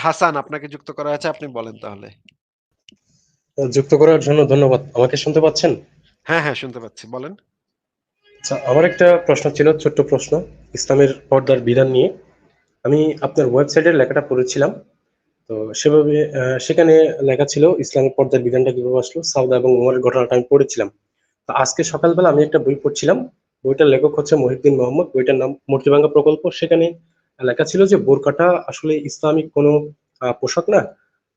হাসান আপনাকে যুক্ত করা হয়েছে। আপনি বলেন তাহলে। যুক্ত করার জন্য ধন্যবাদ। আমাকে শুনতে পাচ্ছেন? হ্যাঁ, হ্যাঁ শুনতে পাচ্ছি। বলেন। আচ্ছা, আমার একটা প্রশ্ন ছিল, ছোট্ট প্রশ্ন, ইসলামের পর্দার বিধান নিয়ে। আমি আপনার ওয়েবসাইটের লেখাটা পড়েছিলাম। তো সেভাবে সেখানে লেখা ছিল ইসলামের পর্দার বিধানটা কিভাবে আসলো, সাউদা এবং ওমরের ঘটনাটা আমি পড়েছিলাম। তো আজকে সকালবেলা আমি একটা বই পড়ছিলাম। বইটার লেখক হচ্ছে মহিউদ্দিন মোহাম্মদ। বইটার নাম মূর্তিভাঙ্গা প্রকল্প। সেখানে লেখা ছিল যে বোরকাটা আসলে ইসলামিক কোনো পোশাক না।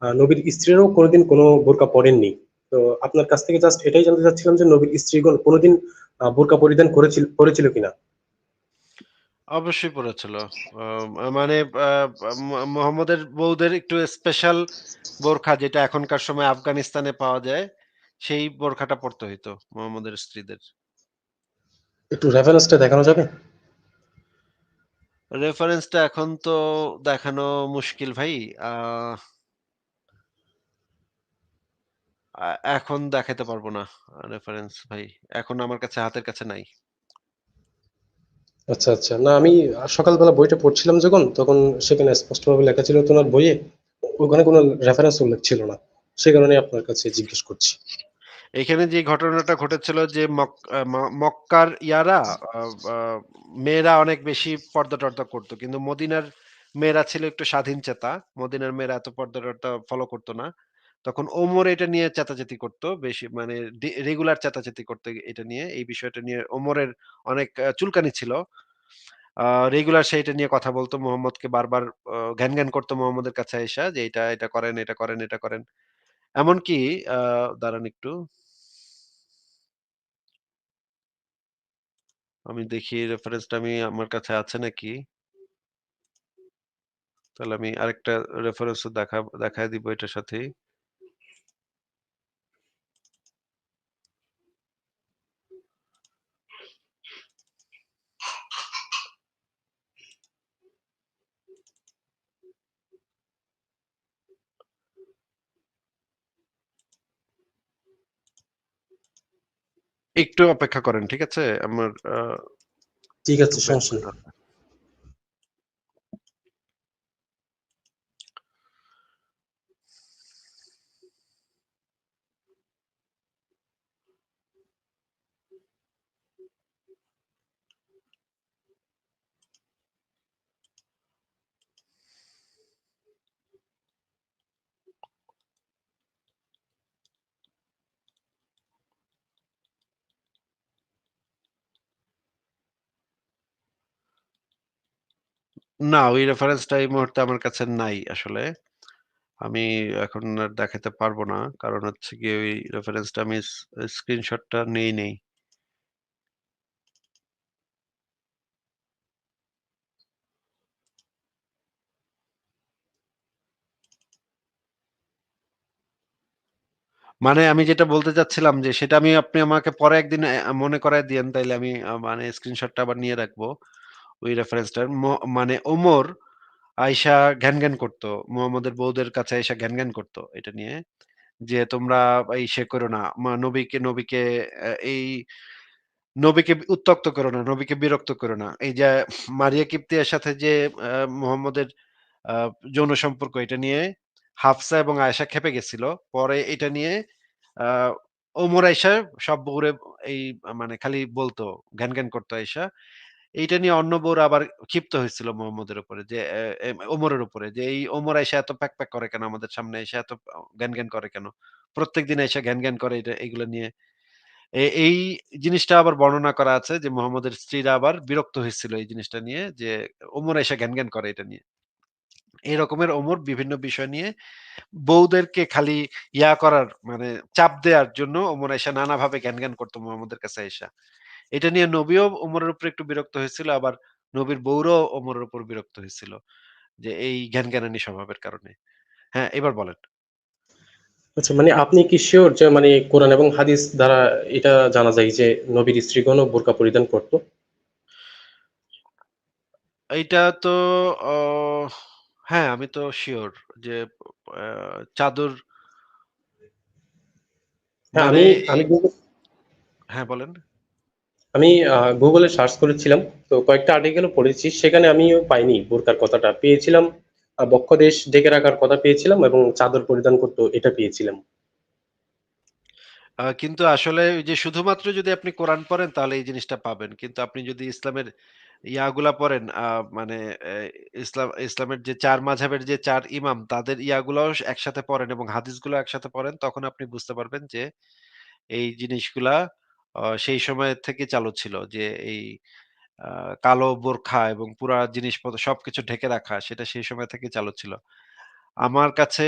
নবীর স্ত্রীরাও কোনোদিন কোনো বোরকা পরেননি। তো আপনার কাছ থেকে জাস্ট এটাই জানতে চাচ্ছিলাম যে নবীর স্ত্রীগণ কোনোদিন বোরকা পরিধান করেছিল কিনা। অবশ্যই পড়েছিল। মানে আ মোহাম্মদের বউদের একটু স্পেশাল বোরখা যেটা এখনকার সময় আফগানিস্তানে পাওয়া যায়, সেই বোরখাটা পড়তে হইতো মোহাম্মদের স্ত্রীদের। একটু রেফারেন্সটা দেখানো যাবে? রেফারেন্সটা এখন তো দেখানো মুশকিল ভাই। আ আ এখন দেখাইতে পারব না রেফারেন্স ভাই। এখন আমার কাছে হাতের কাছে নাই। আচ্ছা আচ্ছা, না আমি সকালবেলা বইটা পড়ছিলাম যখন, তখন সেখানে স্পষ্টভাবে লেখা ছিল তোমার বইয়ে, ওখানে কোনো রেফারেন্স উল্লেখ ছিল না। সে কারণে আপনার কাছে জিজ্ঞেস করছি। এখানে যে ঘটনাটা ঘটেছিল যে মক্কার ইয়ারা আ আ মেয়েরা অনেক বেশি পর্দা-টর্দা করত। কিন্তু মদিনার মেয়েরা ছিল একটু স্বাধীনচেতা। মদিনার মেয়েরা এত পর্দা-টর্দা ফলো করত না। তখন ওমর এটা নিয়ে চেঁচাচেঁতি করত। বেশি মানে রেগুলার চেঁচাচেঁতি করত এটা নিয়ে। এই বিষয়টা নিয়ে ওমরের অনেক চুলকানি ছিল। আ রেগুলার সে এটা নিয়ে কথা বলত। মুহাম্মদকে বারবার ঘ্যান করত মুহাম্মদের কাছে আইসা যে, "এটা করেন, এটা করেন, এটা করেন।" এমনকি আ দাঁড়ান একটু। আমি দেখি রেফারেন্সটা আমার কাছে আছে নাকি? তাহলে আমি আরেকটা রেফারেন্সও দেখায় দিব এটার সাথেই। একটু অপেক্ষা করেন, ঠিক আছে? আমার ঠিক একটু আছে, বের সমস্যা নেই। করতে হবে। না, ওই রেফারেন্সটা এই মুহূর্তে আমার কাছে নাই আসলে। আমি এখন আর দেখাতে পারব না। কারণ হচ্ছে গিয়ে ওই রেফারেন্সটা আমি স্ক্রিনশটটা নেই নেই। মানে আমি যেটা বলতে চাচ্ছিলাম যে সেটা আপনি আমাকে পরে একদিন মনে করায় দিয়েন তাইলে আমি মানে স্ক্রিনশটটা আবার নিয়ে রাখবো। ওই রেফারেন্সটার। মানে ওমর আইসা ঘ্যান করত। মুহাম্মদের বউদের কাছে আইসা ঘ্যান করত এটা নিয়ে। যে তোমরা ইসে করো না। নবীকে এই নবীকে উত্ত্যক্ত করো না, নবীকে বিরক্ত করো না। এই যে মারিয়া কিপ্তিয়ার সাথে যে আ মুহাম্মদের আ যৌন সম্পর্ক এটা নিয়ে হাফসা এবং আয়েশা ক্ষেপে গেছিল। পরে এটা নিয়ে আ ওমর আইসা সব বউরে এই মানে খালি বলতো, ঘ্যান করতো আইসা। এইটা নিয়ে অন্য বউরা আবার ক্ষিপ্ত হয়েছিল মুহাম্মদের উপরে যে ওমরের উপরে যে, "এই ওমর আইসা এত প্যাক করে কেন আমাদের সামনে এসে এত ঘ্যান করে কেন? প্রত্যেকদিন আইসা ঘ্যান করে এগুলো নিয়ে।" এই জিনিসটা আবার বর্ণনা করা আছে যে মুহাম্মদের স্ত্রীরা আবার বিরক্ত হয়েছিল এই জিনিসটা নিয়ে যে ওমর আইসা ঘ্যান করে এটা নিয়ে। এই রকমের ওমর বিভিন্ন বিষয় নিয়ে বউদেরকে খালি করার মানে চাপ দেওয়ার জন্য ওমর আইসা নানাভাবে ঘ্যান করতো মুহাম্মদের কাছে আইসা। এটা নিয়ে নবীও ওমরের উপর একটু বিরক্ত হয়েছিল, আবার নবীর বউরাও ওমরের উপর বিরক্ত হয়েছিল। যে এই জ্ঞানী স্বভাবের কারণে। হ্যাঁ, এবার বলেন। আচ্ছা, মানে আপনি কি শিওর যে মানে কোরআন এবং হাদিস দ্বারা এটা জানা যায় যে নবীর স্ত্রীগণও বোরকা পরিধান করত? এইটা তো অ হ্যাঁ, আমি তো সিউর যে আ চাদর হ্যাঁ, মানে আমি এই আমি গুগল হ্যাঁ, বলেন। আমি গুগলে সার্চ করেছিলাম। তো কয়েকটা আর্টিকেলও পড়েছি, সেখানে আমিও পাইনি বোরকার কথাটা, পেয়েছিলাম বক্ষদেশ ঢেকে রাখার কথা পেয়েছিলাম এবং চাদর পরিধান করতো এটা পেয়েছিলাম। কিন্তু আসলে ওই যে শুধুমাত্র যদি আপনি কোরআন পড়েন তাহলে এই জিনিসটা পাবেন। কিন্তু আপনি যদি ইসলামের ইয়াগুলা পড়েন মানে ইসলামের যে ৪ মাযহাবের যে ৪ ইমাম তাদের ইয়াগুলাও একসাথে পড়েন এবং হাদিসগুলো একসাথে পড়েন তখন আপনি বুঝতে পারবেন যে এই জিনিসগুলা সেই সময় থেকে চালু ছিল। যে এই আ কালো বোরখা এবং পুরা জিনিসপত্র সবকিছু ঢেকে রাখা সেটা সেই সময় থেকেই চালু ছিল। আমার কাছে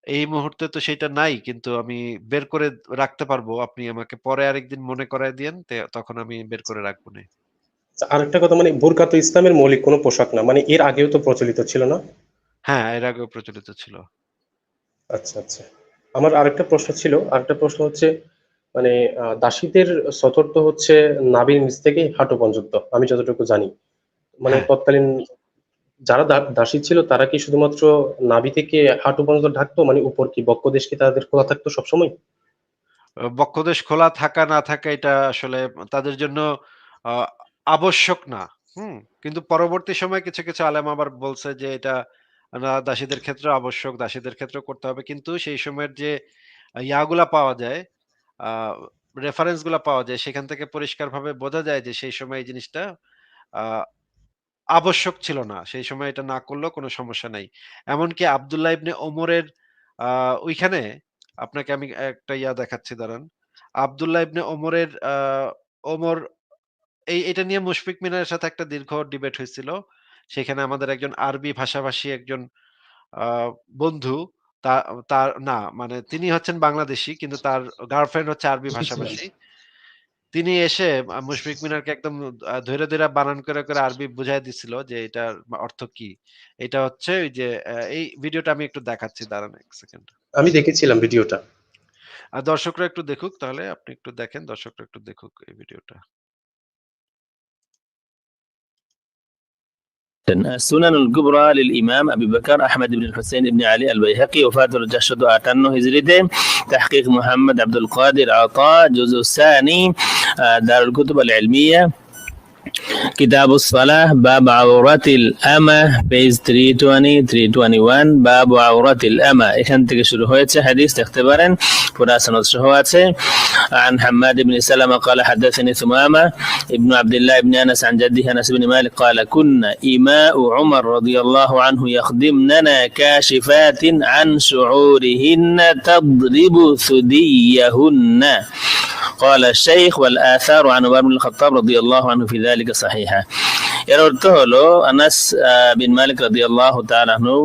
এই মুহূর্তে তো সেইটা নাই। কিন্তু আমি বের করে রাখতে পারবো। আপনি আমাকে পরে আরেকদিন মনে করায় দিয়েন। তখন আমি বের করে রাখবো নে। আচ্ছা, আরেকটা কথা, মানে বোরকা তো ইসলামের মৌলিক কোনো পোশাক না, মানে এর আগেও তো প্রচলিত ছিল না? হ্যাঁ, এর আগেও প্রচলিত ছিল। আচ্ছা, আচ্ছা। আমার আরেকটা প্রশ্ন হচ্ছে, মানে দাসীদের সতর তো হচ্ছে নাভির নিচ থেকে হাঁটু পর্যন্ত, আমি যতটুকু জানি। মানে হ্যাঁ, তৎকালীন যারা দাসী ছিল তারা কি শুধুমাত্র নাভি থেকে হাঁটু পর্যন্ত ঢাকতো, মানে উপর কি বক্ষদেশ কি তাদের খোলা থাকতো সবসময়? বক্ষদেশ খোলা থাকা না থাকা এটা আসলে তাদের জন্য আ আবশ্যক না। হুম? কিন্তু পরবর্তী সময়ে কিছু আলেম আবার বলছে যে এটা দাসীদের ক্ষেত্রেও আবশ্যক, দাসীদের ক্ষেত্রেও করতে হবে। কিন্তু সেই সময়ের যে ইয়াগুলা পাওয়া যায়, আ রেফারেন্স গুলা পাওয়া যায় সেখান থেকে পরিষ্কারভাবে বোঝা যায় যে সেই সময় এই জিনিসটা আ আবশ্যক ছিল না। সেই সময় এটা না করলেও কোনো সমস্যা নাই। এমনকি আব্দুল্লাহ ইবনে ওমরের আ ওইখানে আপনাকে আমি একটা দেখাচ্ছি দাঁড়ান। আব্দুল্লাহ ইবনে ওমরের ওমর এটা নিয়ে মুশফিক মিনারের সাথে একটা দীর্ঘ ডিবেট হয়েছিল। সেখানে আমাদের একজন আরবি ভাষাভাষী একজন আ বন্ধু তা তার না মানে তিনি হচ্ছেন বাংলাদেশী কিন্তু তার গার্লফ্রেন্ড হচ্ছে আরবি বুঝেছিলাম। ভাষাভাষী। তিনি এসে মুশফিক মিনারকে একদম ধইরা বানান করে আরবি বুঝায় দিছিল যে এটার অর্থ কি। এটা হচ্ছে ওই যে এই ভিডিওটা আমি একটু দেখাচ্ছি দাঁড়ান ১ সেকেন্ড। আমি দেখেছিলাম ভিডিওটা। দর্শকরা একটু দেখুক তাহলে আপনি একটু দেখেন, দর্শকরা একটু দেখুক এই ভিডিওটা। السنن الكبرى للإمام أبي بكر أحمد بن الحسين بن علي البيهقي وفاة الجشد آتانو هجريতে تحقيق محمد عبد القادر عطاء جزء الثاني دار الكتب العلمية কিতাবুস সালাহ বাব আওরাতিল আমা পেজ 320 321 বাব আওরাতিল আমা এখান থেকে শুরু হয়েছে হাদিস দেখতে পারেন পুরা সনদ সহ আছে عن حماد بن سلمة قال حدثني ثمامة ابن عبد الله بن أنس عن جده أنس بن مالك قال كنا إماء عمر رضي الله عنه يخدمننا كاشفات عن شعورهن تضرب ثديهن قال الشيخ والآثار عن عمر بن الخطاب رضي الله عنه في ذلك صحيحة এর অর্থ হলো আনাস বিন মালিক রাদিয়াল্লাহু তাআলা আনহু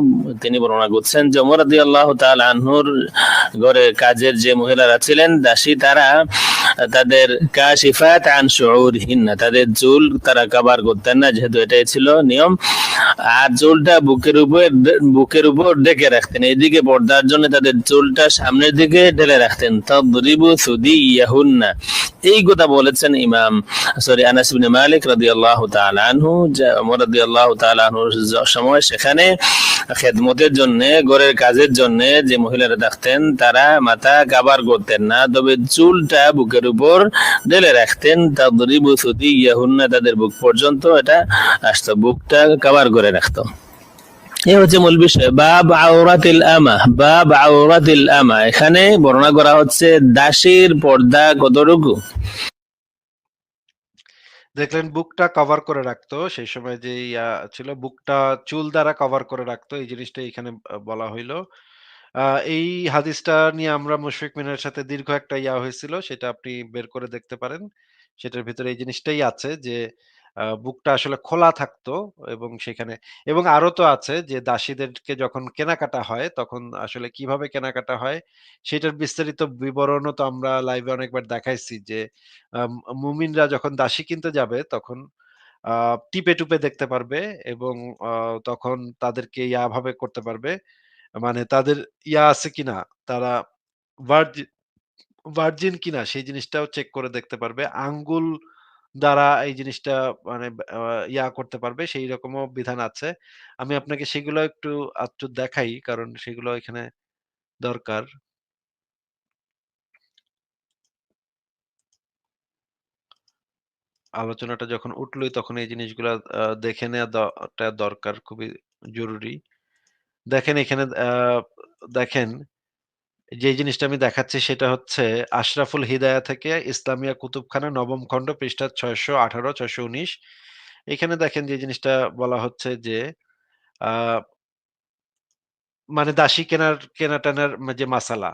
তিনি বর্ণনা করছেন যে ওমর রাদিয়াল্লাহু তাআলা আনহুর ঘরে কাজের যে মহিলারা ছিলেন দাসী তারা তাদের কাশিফাত আন শুউরহিন্না তাদের চুল তারা কভার করতেন না যেহেতু এটাই ছিল নিয়ম আর চুলটা বুকের উপর ঢেকে রাখতেন এইদিকে পর্দার জন্য তাদের চুলটা সামনের দিকে ঢেলে রাখতেন তাদরিবু সুদিয়াহুন্না এই কথা বলেছেন আনাস ইবনে মালিক রাদিয়াল্লাহু তাআলা আনহু যে ওমর রাদিয়াল্লাহু তাআলা আনহুর সময় সেখানে খেদমতের জন্য ঘরের কাজের জন্য যে মহিলারা থাকতেন তারা মাথা কাভার করতেন না তবে চুলটা বুকের উপর ঢেলে রাখতেন তাদরিবু সুদিয়াহুন্না তাদের বুক পর্যন্ত এটা আসতো বুকটা কাভার করে রাখতো এই হচ্ছে মূল বিষয় বাব আওরাতিল আমা এখানে বর্ণনা করা হচ্ছে দাসীর পর্দা কতটুকু দেখলেন বুকটা কভার করে রাখতো। সেই সময় যে ছিল বুকটা চুল দ্বারা কভার করে রাখতো। এই জিনিসটা এখানে বলা হইলো। আ এই হাদিসটা নিয়ে আমরা মুশফিক মিনারের সাথে দীর্ঘ একটা হয়েছিল। সেটা আপনি বের করে দেখতে পারেন। সেটার ভেতরে এই জিনিসটাই আছে যে বুকটা আসলে খোলা থাকতো এবং সেখানে এবং আরো তো আছে যে দাসীদেরকে যখন কেনাকাটা হয় তখন আসলে কিভাবে কেনাকাটা হয় সেটার বিস্তারিত বিবরণও তো আমরা লাইভে অনেকবার দেখাইছি যে আম মুমিনরা যখন দাসী কিনতে যাবে তখন আ টিপে দেখতে পারবে এবং আ তখন তাদেরকে ভাবে করতে পারবে। মানে তাদের আছে কিনা, তারা ভার্জি ভার্জিন কিনা সেই জিনিসটাও চেক করে দেখতে পারবে। আঙ্গুল দ্বারা এই জিনিসটা মানে আ করতে পারবে সেই রকমও বিধান আছে। আমি আপনাকে সেগুলো একটু আধটু দেখাই কারণ সেগুলো এখানে দরকার। আলোচনাটা যখন উঠলোই তখন এই জিনিসগুলা দেখে নেয়া টা দরকার খুবই জরুরি। দেখেন এখানে দেখেন যে জিনিসটা আমি দেখাচ্ছি সেটা হচ্ছে আশরাফুল হিদায়া থেকে ইসলামিয়া কুতুবখানা ৯ম খণ্ড পৃষ্ঠা ৬১৮, ৬১৯। এখানে দেখেন যে জিনিসটা বলা হচ্ছে যে আ মানে দাসী কেনা-টেনার যে মাসালা।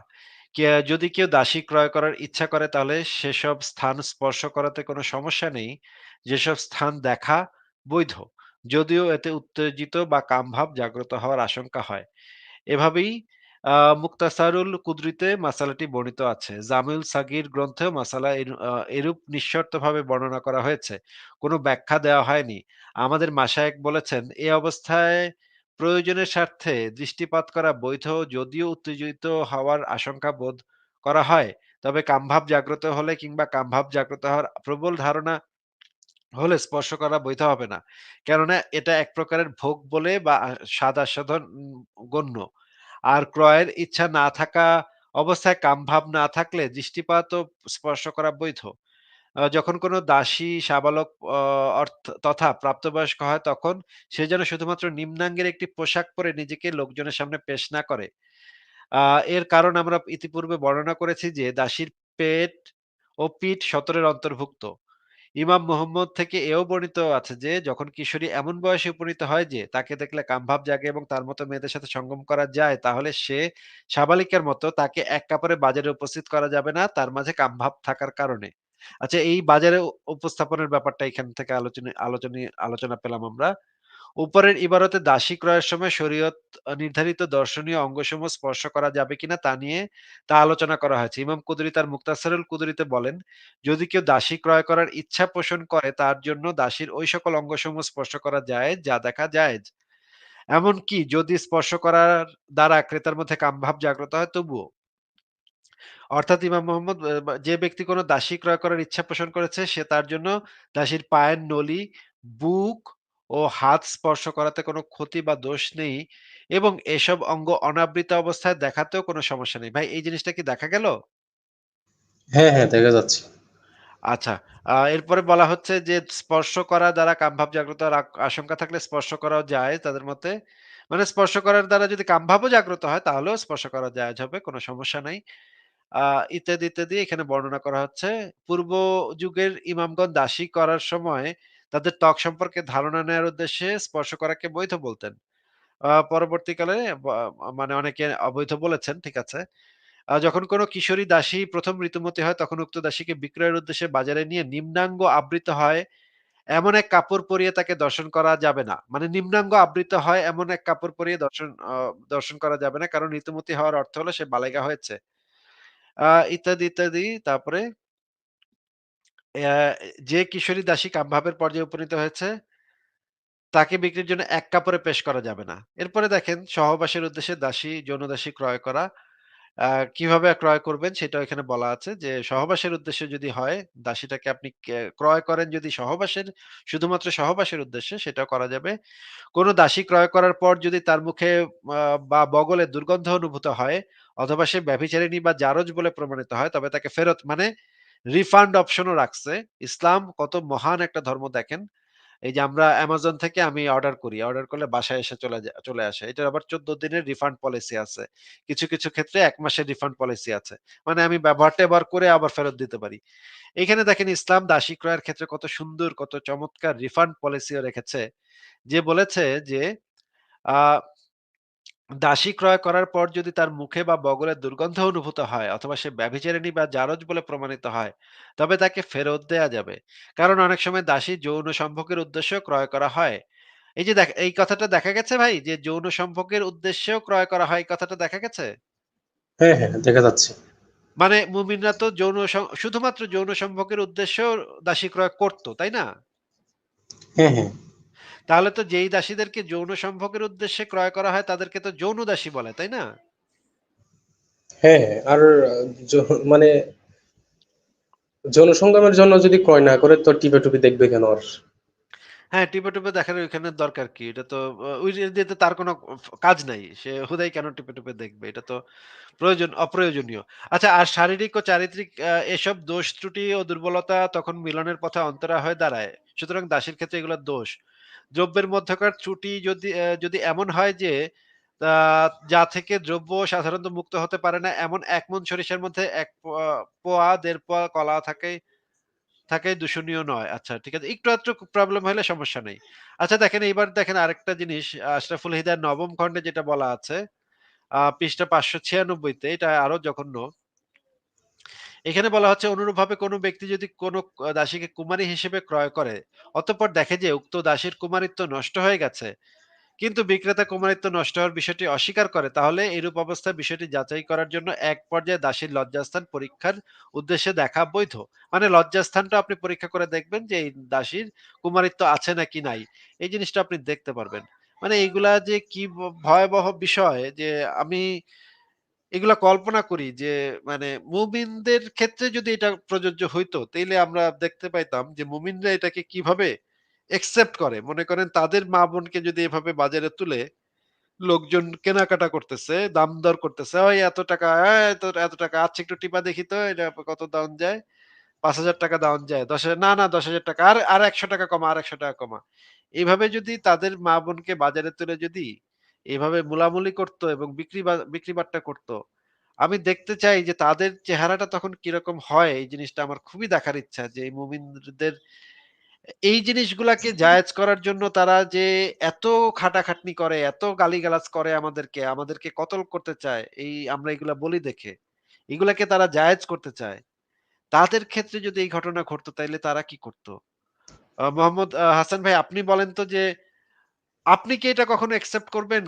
যদি কেউ দাসী ক্রয় করার ইচ্ছা করে তাহলে সেসব স্থান স্পর্শ করাতে কোনো সমস্যা নেই। যেসব স্থান দেখা বৈধ। যদিও এতে উত্তেজিত বা কামভাব জাগ্রত হওয়ার আশঙ্কা হয়। এভাবেই মুক্তাসারুল কুদরিতে মাসালাটি বর্ণিত আছে। জামিউল সাগীর গ্রন্থেও মাসালা এরূপ নিঃশর্তভাবে বর্ণনা করা হয়েছে। কোনো ব্যাখ্যা দেওয়া হয়নি। আমাদের মাশায়েখ বলেছেন, এ অবস্থায় প্রয়োজনের স্বার্থে দৃষ্টিপাত করা বৈধ, যদিও উত্তেজিত হওয়ার আশঙ্কা বোধ করা হয়। তবে কামভাব জাগ্রত হলে কিংবা কামভাব জাগ্রত হওয়ার প্রবল ধারণা হলে স্পর্শ করা বৈধ হবে না। কেননা এটা এক প্রকারের ভোগ বলে বা স্বাদ আস্বাদন গণ্য। আর ক্রয়ের ইচ্ছা না থাকা অবস্থায় কামভাব না থাকলে দৃষ্টিপাত ও স্পর্শ করা বৈধ। যখন কোনো দাসী সাবালক তথা প্রাপ্তবয়স্ক হয় তখন সে যেন শুধুমাত্র নিম্নাঙ্গের একটি পোশাক পরে নিজেকে লোকজনের সামনে পেশ না করে। এর কারণ আমরা ইতিপূর্বে বর্ণনা করেছি যে দাসীর পেট ও পিঠ সতরের অন্তর্ভুক্ত। ইমাম মুহাম্মদ থেকে এও বর্ণিত আছে যে যখন কিশোরী এমন বয়সে উপনীত হয় যে তাকে দেখলে কামভাব জাগে এবং তার মতো মেয়েদের সাথে সঙ্গম করা যায়, তাহলে সে সাবালিকার মতো তাকে এক কাপড়ে বাজারে উপস্থিত করা যাবে না তার মাঝে কামভাব থাকার কারণে। আচ্ছা, এই বাজারে উপস্থাপনের ব্যাপারটা এখান থেকে আলোচনা পেলাম আমরা। উপরের ইবারতে দাসী ক্রয়ের সময় শরীয়ত নির্ধারিত দর্শনীয় অঙ্গসমূহ স্পর্শ করা যাবে কিনা তা আলোচনা করা হয়েছে। ইমাম কুদরি তার মুক্তাসারুল কুদরিতে বলেন, যদি কেউ দাসী ক্রয় করার ইচ্ছা পোষণ করে তার জন্য দাসীর ওই সকল অঙ্গসমূহ স্পর্শ করা যায় যা দেখা জায়েজ। এমনকি যদি স্পর্শ করার দ্বারা ক্রেতার মধ্যে কামভাব জাগ্রত হয় তবুও। অর্থাৎ ইমাম মোহাম্মদ যে ব্যক্তি কোনো দাসী ক্রয় করার ইচ্ছা পোষণ করেছে সে তার জন্য দাসীর পায়ের নলি, বুক ও হাত স্পর্শ করাতে কোনো ক্ষতি বা দোষ নেই এবং এসব অঙ্গ অনাবৃত অবস্থায় দেখাতেও কোনো সমস্যা নেই। ভাই, এই জিনিসটা কি দেখা গেল? হ্যাঁ, হ্যাঁ, দেখা যাচ্ছে। আচ্ছা, এরপরে বলা হচ্ছে যে স্পর্শ করা দ্বারা কামভাব জাগ্রত হওয়ার আশঙ্কা থাকলে স্পর্শ করাও যায় তাদের মতে। মানে স্পর্শ করার দ্বারা যদি কামভাবও জাগ্রত হয় তাহলেও স্পর্শ করা জায়েজ হবে, কোনো সমস্যা নাই। আ ইত্যাদি, ইত্যাদি এখানে বর্ণনা করা হচ্ছে। পূর্ব যুগের ইমামগণ দাসী করার সময় তাদের ত্বক সম্পর্কে ধারণা নেওয়ার উদ্দেশ্যে স্পর্শ করাকে বৈধ বলতেন। পরবর্তীকালে মানে অনেকে অবৈধ বলেছেন, ঠিক আছে। যখন কোনো কিশোরী দাসী ১ম ঋতুমতী হয় তখন উক্ত দাসীকে বিক্রয়ের উদ্দেশ্যে বাজারে নিয়ে নিম্নাঙ্গ আবৃত হয় এমন এক কাপড় পরিয়ে তাকে দর্শন করা যাবে না। মানে নিম্নাঙ্গ আবৃত হয় এমন এক কাপড় পরিয়ে দর্শন করা যাবে না। কারণ ঋতুমতী হওয়ার অর্থ হলো সে বালেগা হয়েছে। ইত্যাদি, ইত্যাদি। তারপরে অ্যা যে কিশোরী দাসী কামভাবের পর্যায়ে উপনীত হয়েছে, তাকে বিক্রির জন্য এক কাপড়ে পেশ করা যাবে না। এরপরে দেখেন সহবাসের উদ্দেশ্যে যৌন দাসী ক্রয় করা। আ কিভাবে ক্রয় করবেন সেটাও এখানে বলা আছে যে সহবাসের উদ্দেশ্যে যদি হয়, দাসীটাকে আপনি ক্রয় করেন যদি শুধুমাত্র সহবাসের উদ্দেশ্যে সেটাও করা যাবে। কোন দাসী ক্রয় করার পর যদি তার মুখে বা বগলে দুর্গন্ধ অনুভূত হয় অথবা সে ব্যভিচারিণী বা জারজ বলে প্রমাণিত হয় তবে তাকে ফেরত মানে রিফান্ড অপশনও রাখছে। ইসলাম কত মহান একটা ধর্ম দেখেন। এই যে আমরা Amazon থেকে আমি অর্ডার করি। অর্ডার করলে বাসায় এসে চলে আসে। এটার আবার ১৪ দিনের রিফান্ড পলিসি আছে। কিছু, কিছু ক্ষেত্রে ১ মাসের রিফান্ড পলিসি আছে। মানে আমি ব্যবহার-ট্যাবহার করে আবার ফেরত দিতে পারি। এখানে দেখেন ইসলাম দাসী ক্রয়ের ক্ষেত্রে কত সুন্দর, কত চমৎকার রিফান্ড পলিসিও রেখেছে। যে বলেছে যে আ দাসী ক্রয় করার পর যদি তার মুখে বা বগলে দুর্গন্ধ অনুভূত হয় অথবা সে ব্যভিচারিণী বা জারজ বলে প্রমাণিত হয় তবে তাকে ফেরত দেয়া যাবে। কারণ অনেক সময় দাসী যৌন সম্ভোগের উদ্দেশ্যেও ক্রয় করা হয়। এই যে এই কথাটা দেখা গেছে ভাই যে যৌন সম্ভোগের উদ্দেশ্যেও ক্রয় করা হয়, এই কথাটা দেখা গেছে? হ্যাঁ, হ্যাঁ, দেখা যাচ্ছে। মানে মুমিনরা তো শুধুমাত্র যৌন সম্ভোগের উদ্দেশ্যেও দাসী ক্রয় করত, তাই না? হ্যাঁ, হ্যাঁ। তাহলে তো যেই দাসীদেরকে যৌন সম্ভোগের উদ্দেশ্যে ক্রয় করা হয় তাদেরকে তো যৌন দাসী বলে, তাই না? হ্যাঁ, হ্যাঁ। আর য মানে জনসংগ্রামের জন্য যদি ক্রয় না করে তো টিপে-টুপি দেখবে কেন আর? হ্যাঁ, টিপে, টিপে দেখার ওইখানে দরকার কি? এটা তো ওই যে দিয়ে তো তার কোনো কাজ নাই। সে হুদাই কেন টিপে, টিপে দেখবে? এটা তো অপ্রয়োজনীয়। আচ্ছা, আর শারীরিক ও চারিত্রিক এসব দোষ ত্রুটি ও দুর্বলতা তখন মিলনের পথে অন্তরা হয়ে দাঁড়ায়। সুতরাং দাসীর ক্ষেত্রে এগুলো দোষ। দ্রব্যের মধ্যকার ত্রুটি যদি এমন হয় যে যা থেকে দ্রব্য সাধারণত মুক্ত হতে পারে না, এমন ১ মণ সরিষার মধ্যে ১ পোয়া ১.৫ পোয়া কলা থাকাই দূষণীয় নয়। আচ্ছা ঠিক আছে। একটু আধটু প্রবলেম হলে সমস্যা নেই। আচ্ছা দেখেন, এইবার দেখেন আরেকটা জিনিস, আশরাফুল হিদায়ার ৯ম খণ্ডে যেটা বলা আছে, পৃষ্ঠা ৫৯৬ তে, এটা আরো জঘন্য। এখানে বলা হচ্ছে, অনুরূপভাবে কোনো ব্যক্তি যদি কোনো দাসীকে কুমারী হিসেবে ক্রয় করে, অতঃপর দেখে যে উক্ত দাসীর কুমারিত্ব নষ্ট হয়ে গেছে, কিন্তু বিক্রেতা কুমারিত্ব নষ্ট হওয়ার বিষয়টি অস্বীকার করে, তাহলে এরূপ অবস্থায় বিষয়টি যাচাই করার জন্য এক পর্যায়ে দাসীর লজ্জাস্থান পরীক্ষার উদ্দেশ্যে দেখা বৈধ। মানে লজ্জাস্থানটা আপনি পরীক্ষা করে দেখবেন যে এই দাসীর কুমারিত্ব আছে নাকি নাই, এই জিনিসটা আপনি দেখতে পারবেন। মানে এইগুলা যে কি ভয়াবহ বিষয়, যে আমি এগুলা কল্পনা করি যে, মানে মুমিনদের ক্ষেত্রে যদি এটা প্রযোজ্য হইতো, তাইলে আমরা দেখতে পাইতাম যে মুমিনরা এটাকে কিভাবে একসেপ্ট করে। মনে করেন তাদের মা বোনকে যদি এভাবে বাজারে তুলে লোকজন কেনাকাটা করতেছে, দাম দর করতেছে, ওই এত টাকা, এত এত টাকা, আচ্ছা একটু টিপা দেখি তো এটা কত দাম যায়, ৫,০০০ টাকা দাম যায়, ১০,০০০, না না ১০,০০০ টাকা, আর আর ১০০ টাকা কমা, আর ১০০ টাকা কমা। এইভাবে যদি তাদের মা বোনকে বাজারে তুলে যদি এভাবে মুলামুলি করতো এবং বিক্রি বাট্টা করতো, আমি দেখতে চাই যে তাদের চেহারাটা তখন কিরকম হয়। এই জিনিসটা আমার খুবই দেখার ইচ্ছা, যে এই মুমিনদের এই জিনিসগুলাকে জায়েজ করার জন্য তারা যে এত খাটাখাটনি করে, এত গালিগালাজ করে, আমাদেরকে কতল করতে চায়, এই আমরা এগুলা বলি দেখে এগুলাকে তারা জায়েজ করতে চায়। তাদের ক্ষেত্রে যদি এই ঘটনা ঘটতো, তাইলে তারা কি করতো? মোহাম্মদ হাসান ভাই, আপনি বলেন তো, যে আপনি কি এটা কখনো একসেপ্ট করবেন?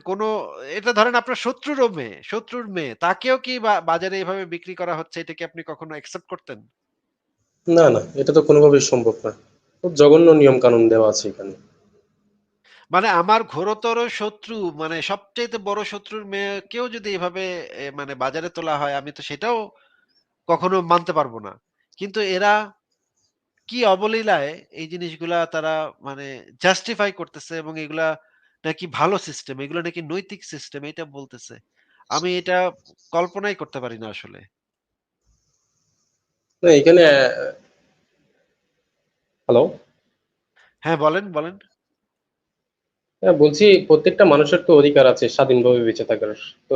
এটা ধরেন আপনার শত্রুর মেয়ে, তাকেও কি বাজারে এভাবে বিক্রি করা হচ্ছে, এটা কি আপনি কখনো একসেপ্ট করতেন? না, না, এটা তো কোনোভাবেই সম্ভব না। খুব জঘন্য নিয়ম কানুন দেওয়া আছে এখানে। মানে আমার ঘোরতর শত্রু, মানে সবচাইতে বড় শত্রুর মেয়েকেও যদি এভাবে মানে বাজারে তোলা হয়, আমি তো সেটাও কখনো মানতে পারবো না। কিন্তু এরা কি অবলীলায় এই জিনিসগুলা তারা মানে জাস্টিফাই করতেছে, এবং এগুলা নাকি ভালো সিস্টেম, এগুলো নাকি নৈতিক সিস্টেম, এটা বলতেছে। আমি এটা কল্পনাই করতে পারি না আসলে। না এখানে হ্যালো? হ্যাঁ, বলেন। হ্যাঁ, বলছি প্রত্যেকটা মানুষের তো অধিকার আছে স্বাধীনভাবে বেঁচে থাকার। তো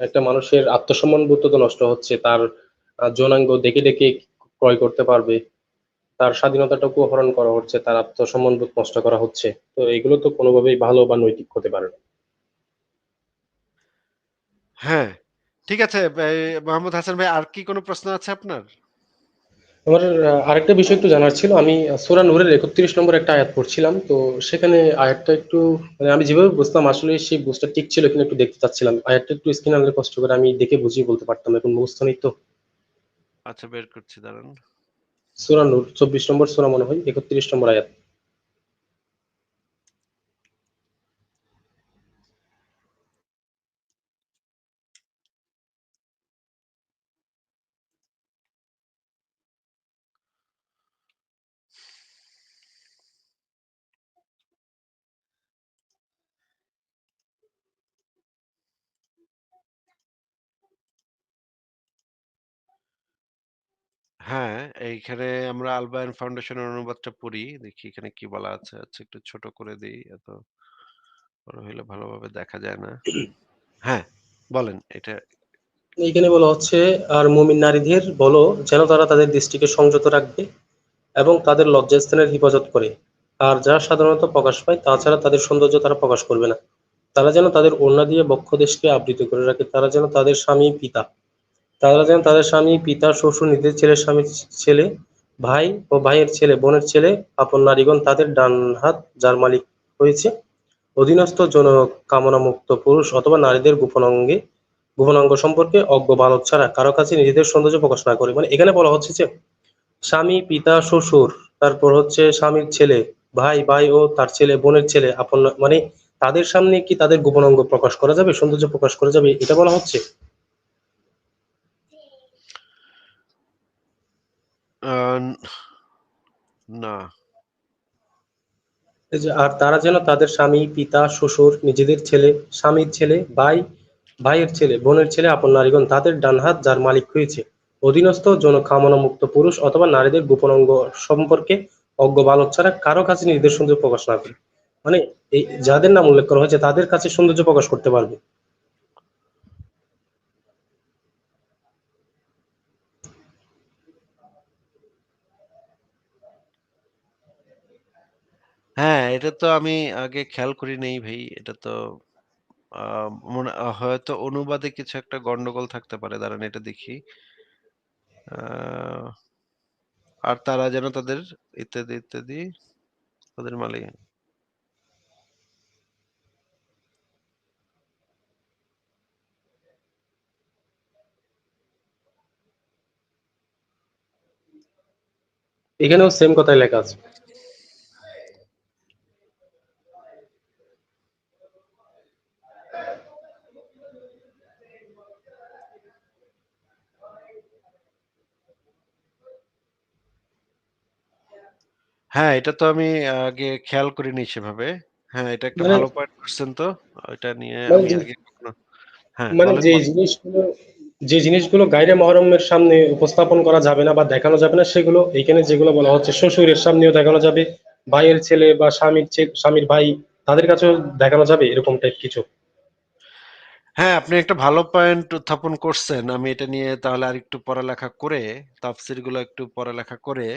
একটা মানুষের আত্মসম্মান বোধ তো নষ্ট হচ্ছে। তার যৌনাঙ্গ ডেকে ক্রয় করতে পারবে। তার স্বাধীনতাটুকু হরণ করা হচ্ছে, তার আত্মসম্মান বোধ নষ্ট করা হচ্ছে। তো এগুলো তো কোনোভাবেই ভালো বা নৈতিক হতে পারে না। হ্যাঁ, ঠিক আছে। মোহাম্মদ হাসান ভাই, আর কি কোনো প্রশ্ন আছে আপনার? আমার আরেকটা বিষয় একটু জানার ছিল। আমি সূরা নূরের ৩১ নম্বর একটা আয়াত পড়ছিলাম। তো সেখানে আয়াতটা একটু মানে আমি যেভাবে বুঝতাম আসলে সেই বুঝটা ঠিক ছিল কিনা একটু দেখতে চাচ্ছিলাম। আয়াতটা একটু স্ক্রিনে আনলে কষ্ট করে আমি দেখে বুঝিয়ে বলতে পারতাম। এখন মুখস্থ নেই তো। আচ্ছা, বের করছি, দাঁড়ান। সূরা নূর ২৪ নম্বর সূরা মনে হয় ৩১ নম্বর আয়াত। হ্যাঁ, এইখানে আমরা আল বায়ান ফাউন্ডেশনের অনুবাদটা পড়ি। দেখি এখানে কি বলা আছে। আচ্ছা, একটু ছোট করে দেই। এত বড় হইলে ভালোভাবে দেখা যায় না। হ্যাঁ, বলেন এটা। এইখানে বলা হচ্ছে, আর মুমিন নারীদের বলো যেন তারা তাদের দৃষ্টিকে সংযত রাখবে এবং তাদের লজ্জাস্থানের হিফাজত করে। আর যা সাধারণত প্রকাশ পায় তাছাড়া তাদের সৌন্দর্য তারা প্রকাশ করবে না। তারা যেন তাদের ওড়না দিয়ে বক্ষদেশকে আবৃত করে রাখে। তারা যেন তাদের স্বামী, পিতা, শ্বশুর, নিজের ছেলে, স্বামীর ছেলে, ভাই ও ভাইয়ের ছেলে, বোনের ছেলে, আপন নারীগণ তাদের ডান হাত যার মালিক হয়েছে, অধীনস্থ যৌন কামনামুক্ত পুরুষ অথবা নারীদের গোপনাঙ্গ সম্পর্কে অজ্ঞ বালক ছাড়া কারো কাছে নিজেদের সৌন্দর্য প্রকাশ না করে। মানে এখানে বলা হচ্ছে যে স্বামী, পিতা, শ্বশুর, তারপর হচ্ছে স্বামীর ছেলে, ভাই ও তার ছেলে, বোনের ছেলে, মানে তাদের সামনে কি তাদের গোপনাঙ্গ প্রকাশ করা যাবে, সৌন্দর্য প্রকাশ করা যাবে, এটা বলা হচ্ছে? আহ, না। এই যে, আর তারা যেন তাদের স্বামী, পিতা, শ্বশুর, নিজেদের ছেলে, স্বামীর ছেলে, ভাইয়ের ছেলে, বোনের ছেলে, আপন নারীগণ তাদের ডান হাত যার মালিক হয়েছে, অধীনস্থ যৌন কামনামুক্ত পুরুষ অথবা নারীদের গোপনাঙ্গ সম্পর্কে অজ্ঞ বালক ছাড়া কারো কাছে নির্দেশ সৌন্দর্য প্রকাশ না করে। মানে এই যাদের নাম উল্লেখ করা হয়েছে তাদের কাছে সৌন্দর্য প্রকাশ করতে পারবে। হ্যাঁ, এটা তো আমি আগে খেয়াল করি নাই ভাই। এটা তো আ হয়তো অনুবাদে কিছু একটা গন্ডগোল থাকতে পারে। দাঁড়ান এটা দেখি। আ আর তারা যেন তাদের ইত্যাদি, ইত্যাদি তাদের মালিক এখানেও সেম কথাই লেখা আছে। হ্যাঁ, এটা তো আমি আগে খেয়াল করিনি সেভাবে। হ্যাঁ, এটা একটা মানে ভালো পয়েন্ট করছেন তো। এটা নিয়ে মানে আমি যে আগে কখনো হ্যাঁ, মানে বলেন, যে বলেন। জিনিসগুলো যে জিনিসগুলো গায়রে মহরমের সামনে উপস্থাপন করা যাবে না বা দেখানো যাবে না, সেগুলো এইখানে যেগুলো বলা হচ্ছে শ্বশুরের সামনেও দেখানো যাবে, ভাইয়ের ছেলে বা স্বামীর ভাই তাদের কাছেও দেখানো যাবে, এরকম টাইপ কিছু। হ্যাঁ, আপনি একটা ভালো পয়েন্ট উত্থাপন করছেন। আমি এটা নিয়ে তাহলে আরেকটু পড়ালেখা করে, তাফসীরগুলো একটু পড়ালেখা করে,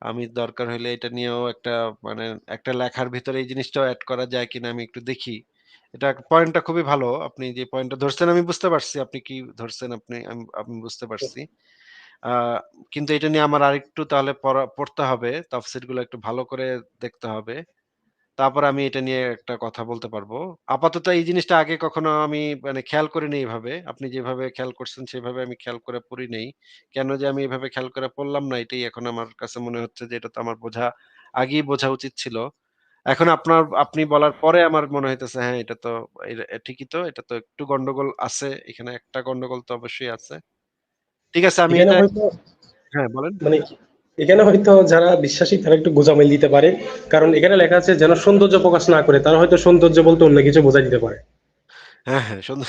আমি দরকার হইলে এটা নিয়েও একটা মানে একটা লেখার ভিতরে এই জিনিসটাও এড করা যায় কিনা আমি একটু দেখি। এটা পয়েন্টটা খুবই ভালো। আপনি যে পয়েন্টটা ধরছেন আমি বুঝতে পারছি। আপনি কি ধরছেন আমি বুঝতে পারছি। আ কিন্তু এটা নিয়ে আমার আরেকটু তাহলে পড়তে হবে। তাফসীরগুলো একটু ভালো করে দেখতে হবে। তারপর আমি এটা নিয়ে একটা কথা বলতে পারবো। আপাতত এই জিনিসটা আগে কখনো আমি মানে খেয়াল করিনি এভাবে। আপনি যেভাবে খেয়াল করছেন সেভাবে আমি খেয়াল করে পড়ি নাই। কেন যে আমি এভাবে খেয়াল করে পড়লাম না এটাই এখন আমার কাছে মনে হচ্ছে যে এটা তো আমার আগেই বোঝা উচিত ছিল। এখন আপনি বলার পরে আমার মনে হইতেছে হ্যাঁ, এটা তো ঠিকই তো। এটা তো একটু গন্ডগোল আছে। এখানে একটা গন্ডগোল তো অবশ্যই আছে। ঠিক আছে আমি এখানে এটা হয়তো হ্যাঁ, বলেন। মানে এখানে হয়তো যারা বিশ্বাসী তারা একটু গোঁজামিল দিতে পারে, কারণ এখানে লেখা আছে যেন সৌন্দর্য প্রকাশ না করে, তারা হয়তো সৌন্দর্য বলতে অন্য কিছু বোঝাই দিতে পারে। হ্যাঁ, হ্যাঁ, সুন্দর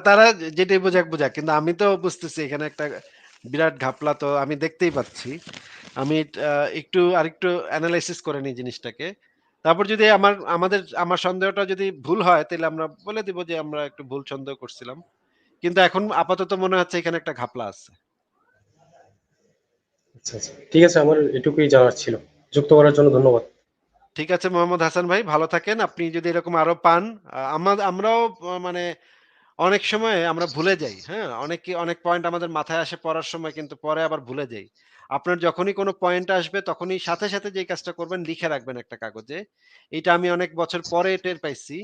তারা যেটাই বুঝাক। কিন্তু আমি তো বুঝতেছি এখানে একটা বিরাট ঘাপলা তো আমি দেখতেই পাচ্ছি। আমি একটু আরেকটু এনালাইসিস করে নিই জিনিসটাকে। তারপর যদি আমার সন্দেহটা যদি ভুল হয় তাইলে আমরা বলে দিব যে আমরা একটু ভুল সন্দেহ করছিলাম। কিন্তু এখন আপাতত মনে হচ্ছে এখানে একটা ঘাপলা আছে। আচ্ছা আচ্ছা, ঠিক আছে, আমার এটুকুই জানার ছিল। যুক্ত করার জন্য ধন্যবাদ। ঠিক আছে মোহাম্মদ হাসান ভাই ভালো থাকেন। আপনি যদি এরকম আরো পান আমরাও মানে অনেক সময় আমরা ভুলে যাই। হ্যাঁ? অনেক পয়েন্ট আমাদের মাথায় আসে পড়ার সময় কিন্তু পরে আবার ভুলে যাই। আপনার যখনই কোনো পয়েন্ট আসবে তখনই সাথে যেই কাজটা করবেন লিখে রাখবেন একটা কাগজে। এইটা আমি অনেক বছর পরে টের পাইছি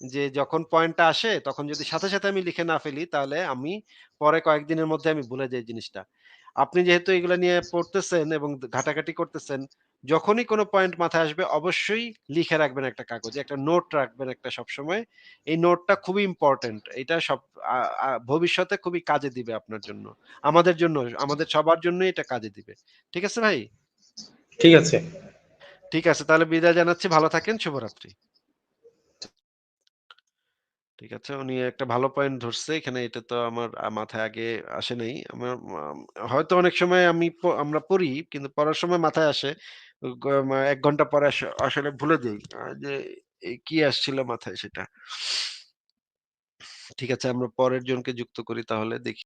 যে যখন পয়েন্টটা আসে তখন যদি সাথে আমি লিখে না ফেলি তাহলে আমি পরে কয়েকদিনের মধ্যে আমি ভুলে যাই জিনিসটা। আপনি যেহেতু এগুলা নিয়ে পড়তেছেন এবং ঘাটাঘাটি করতেছেন, যখনই কোনো পয়েন্ট মাথায় আসবে অবশ্যই লিখে রাখবেন একটা কাগজে। একটা নোট রাখবেন একটা সবসময়। এই নোটটা খুবই ইম্পোর্টেন্ট। এটা সব আ আ ভবিষ্যতে খুবই কাজে দিবে আপনার জন্য। আমাদের জন্য, আমাদের সবার জন্যই এটা কাজে দিবে। ঠিক আছে ভাই? ঠিক আছে। ঠিক আছে তাহলে বিদায় জানাচ্ছি। ভালো থাকেন। শুভরাত্রি। ঠিক আছে। উনি একটা ভালো পয়েন্ট ধরছে। এখানে এটা তো আমার মাথায় আগে আসে নাই। আমার হয়তো অনেক সময় আমরা পড়ি কিন্তু পড়ার সময় মাথায় আসে। গ মা ১ ঘন্টা পরে আসলে ভুলে যাই। যে কি আসছিল মাথায় সেটা। ঠিক আছে আমরা পরের জনকে যুক্ত করি তাহলে দেখি।